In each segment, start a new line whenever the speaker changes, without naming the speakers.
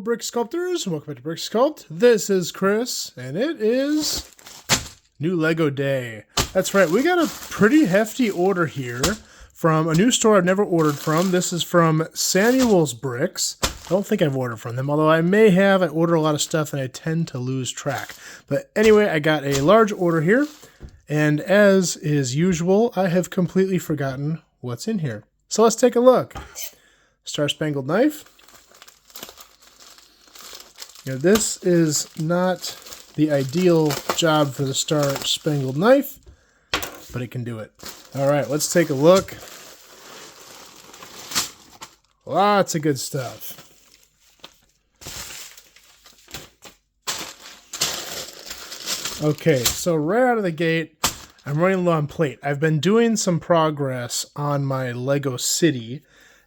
brick sculptors, and welcome back to Brick Sculpt. This is Chris, and it is new Lego day. That's right, we got a pretty hefty order here from a new store I've never ordered from. This is from Samuel's Bricks. I don't think I've ordered from them, although I may have. I order a lot of stuff and I tend to lose track. But anyway, I got a large order here, and as is usual, I have completely forgotten what's in here. So let's take a look. Star Spangled Knife. Now, this is not the ideal job for the Star Spangled Knife, but it can do it. All right, let's take a look. Lots of good stuff. Okay, so right out of the gate, I'm running low on plate. I've been doing some progress on my Lego City,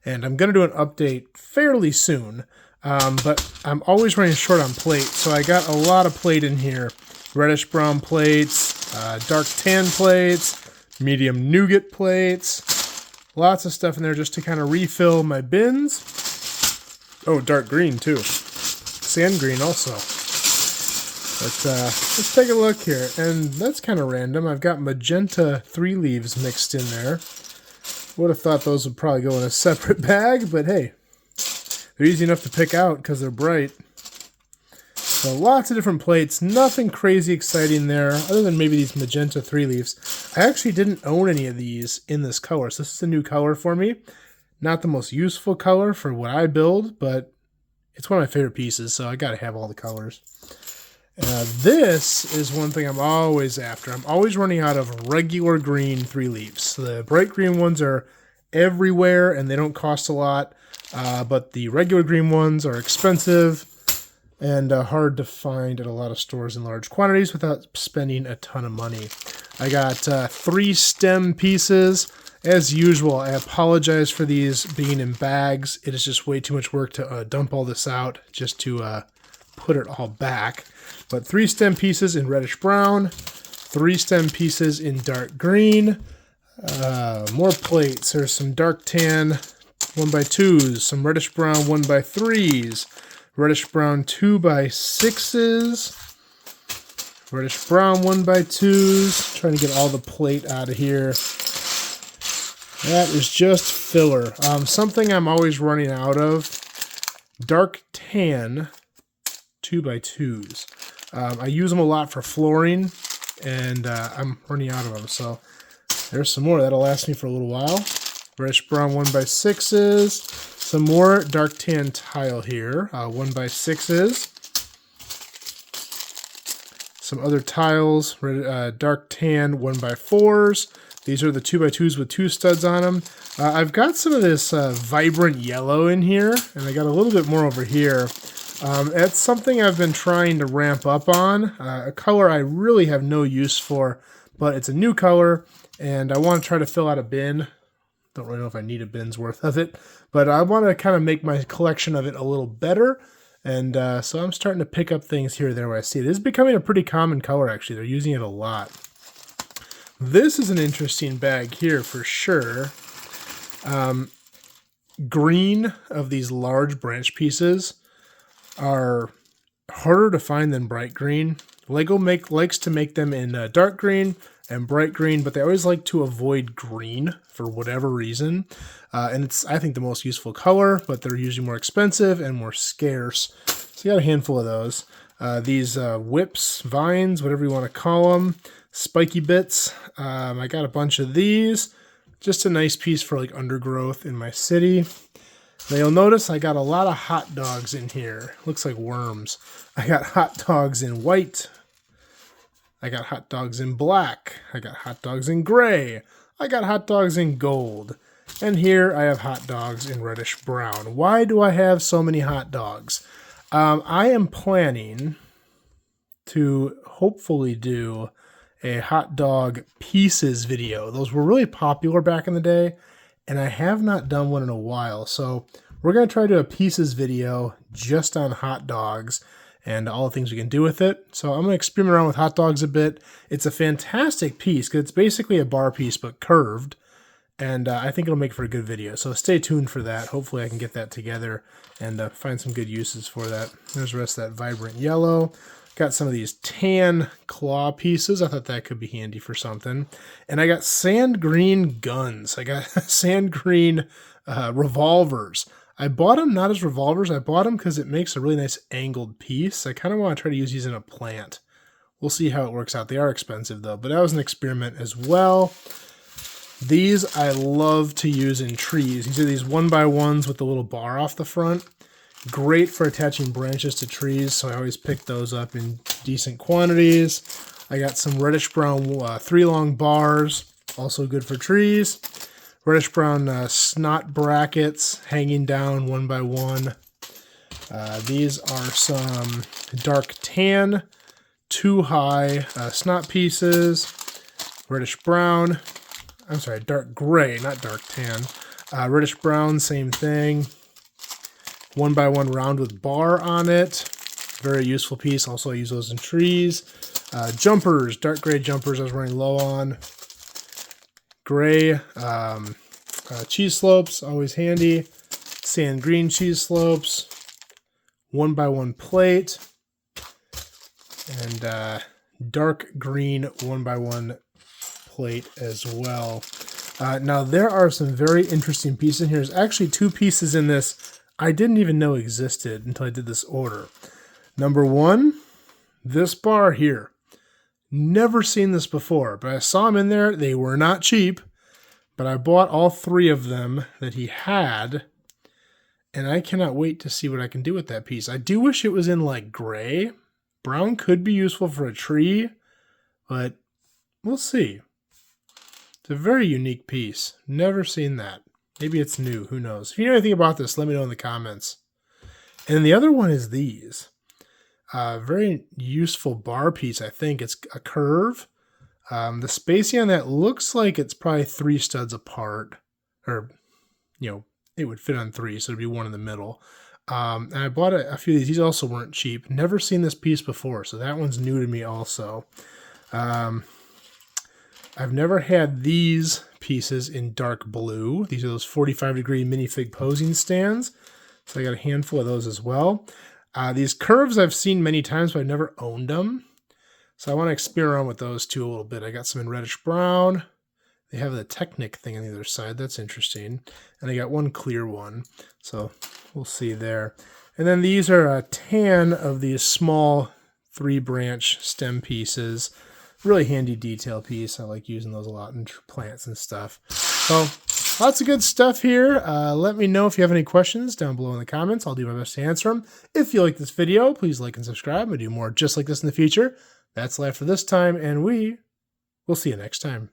and I'm going to do an update fairly soon. But I'm always running short on plate, so I got a lot of plate in here. Reddish brown plates, dark tan plates, medium nougat plates. Lots of stuff in there just to kind of refill my bins. Oh, dark green too. Sand green also. But let's take a look here. And that's kind of random. I've got magenta 3 leaves mixed in there. Would have thought those would probably go in a separate bag, but hey. They're easy enough to pick out because they're bright. So lots of different plates. Nothing crazy exciting there, other than maybe these magenta 3 leaves. I actually didn't own any of these in this color, so this is a new color for me. Not the most useful color for what I build, but it's one of my favorite pieces, so I gotta have all the colors. This is one thing I'm always after. I'm always running out of regular green 3 leaves. The bright green ones are everywhere, and they don't cost a lot. But the regular green ones are expensive and hard to find at a lot of stores in large quantities without spending a ton of money. I got 3 stem pieces. As usual, I apologize for these being in bags. It is just way too much work to dump all this out just to put it all back. But 3 stem pieces in reddish brown, 3 stem pieces in dark green, more plates. There's some dark tan 1x2s, some reddish brown 1x3s, reddish brown 2x6s, reddish brown 1x2s. Trying to get all the plate out of here. That is just filler. Something I'm always running out of, dark tan 2x2s. I use them a lot for flooring, and I'm running out of them. So there's some more. That'll last me for a little while. Reddish brown 1x6s, some more dark tan tile here, 1x6s, some other tiles, dark tan 1x4s. These are the 2x2s with 2 studs on them. I've got some of this vibrant yellow in here, and I got a little bit more over here. It's something I've been trying to ramp up on, a color I really have no use for, but it's a new color, and I want to try to fill out a bin. Don't really know if I need a bin's worth of it, but I want to kind of make my collection of it a little better. And so I'm starting to pick up things here or there where I see it. This is becoming a pretty common color, actually. They're using it a lot. This is an interesting bag here for sure. Green of these large branch pieces are harder to find than bright green. Lego likes to make them in dark green and bright green, but they always like to avoid green for whatever reason. And it's, I think, the most useful color, but they're usually more expensive and more scarce. So you got a handful of those. These whips, vines, whatever you want to call them, spiky bits. I got a bunch of these. Just a nice piece for like undergrowth in my city. Now you'll notice I got a lot of hot dogs in here. Looks like worms. I got hot dogs in white. I got hot dogs in black. I got hot dogs in gray. I got hot dogs in gold. And here I have hot dogs in reddish brown. Why do I have so many hot dogs? I am planning to hopefully do a hot dog pieces video. Those were really popular back in the day, and I have not done one in a while. So we're going to try to do a pieces video just on hot dogs and all the things we can do with it. So I'm going to experiment around with hot dogs a bit. It's a fantastic piece because it's basically a bar piece but curved. and I think it'll make for a good video. So stay tuned for that. Hopefully I can get that together and find some good uses for that. There's the rest of that vibrant yellow. Got some of these tan claw pieces. I thought that could be handy for something. And I got sand green guns. I got sand green revolvers. I bought them not as revolvers. I bought them because it makes a really nice angled piece. I kind of want to try to use these in a plant. We'll see how it works out. They are expensive though, but that was an experiment as well. These I love to use in trees. These are these 1x1s with the little bar off the front. Great for attaching branches to trees, so I always pick those up in decent quantities. I got some reddish brown 3 long bars, also good for trees. Reddish brown snot brackets hanging down 1x1. These are some dark tan, 2 high snot pieces. Reddish brown, I'm sorry, dark gray, not dark tan. Reddish brown, same thing. 1x1 round with bar on it. Very useful piece. Also, I use those in trees. Jumpers, dark gray jumpers I was running low on. Gray cheese slopes, always handy. Sand green cheese slopes. 1x1 plate. And dark green 1x1 plate as well. Now, there are some very interesting pieces in here. There's actually 2 pieces in this I didn't even know existed until I did this order. Number 1, this bar here. Never seen this before, but I saw them in there. They were not cheap, but I bought all 3 of them that he had, and I cannot wait to see what I can do with that piece. I do wish it was in like gray. Brown could be useful for a tree, but we'll see. It's a very unique piece. Never seen that. Maybe it's new. Who knows? If you know anything about this, let me know in the comments. And the other one is these. Very useful bar piece, I think. It's a curve. The spacing on that looks like it's probably 3 studs apart. Or, you know, it would fit on 3, so it'd be 1 in the middle. And I bought a few of these. These also weren't cheap. Never seen this piece before, so that one's new to me also. I've never had these pieces in dark blue. These are those 45-degree minifig posing stands. So I got a handful of those as well. These curves I've seen many times, but I've never owned them. So I want to experiment around with those too a little bit. I got some in reddish brown. They have the Technic thing on the other side. That's interesting. And I got 1 clear one. So we'll see there. And then these are a tan of these small 3-branch stem pieces. Really handy detail piece. I like using those a lot in plants and stuff. So lots of good stuff here. Let me know if you have any questions down below in the comments. I'll do my best to answer them. If you like this video, please like and subscribe. I do more just like this in the future. That's life for this time, and we will see you next time.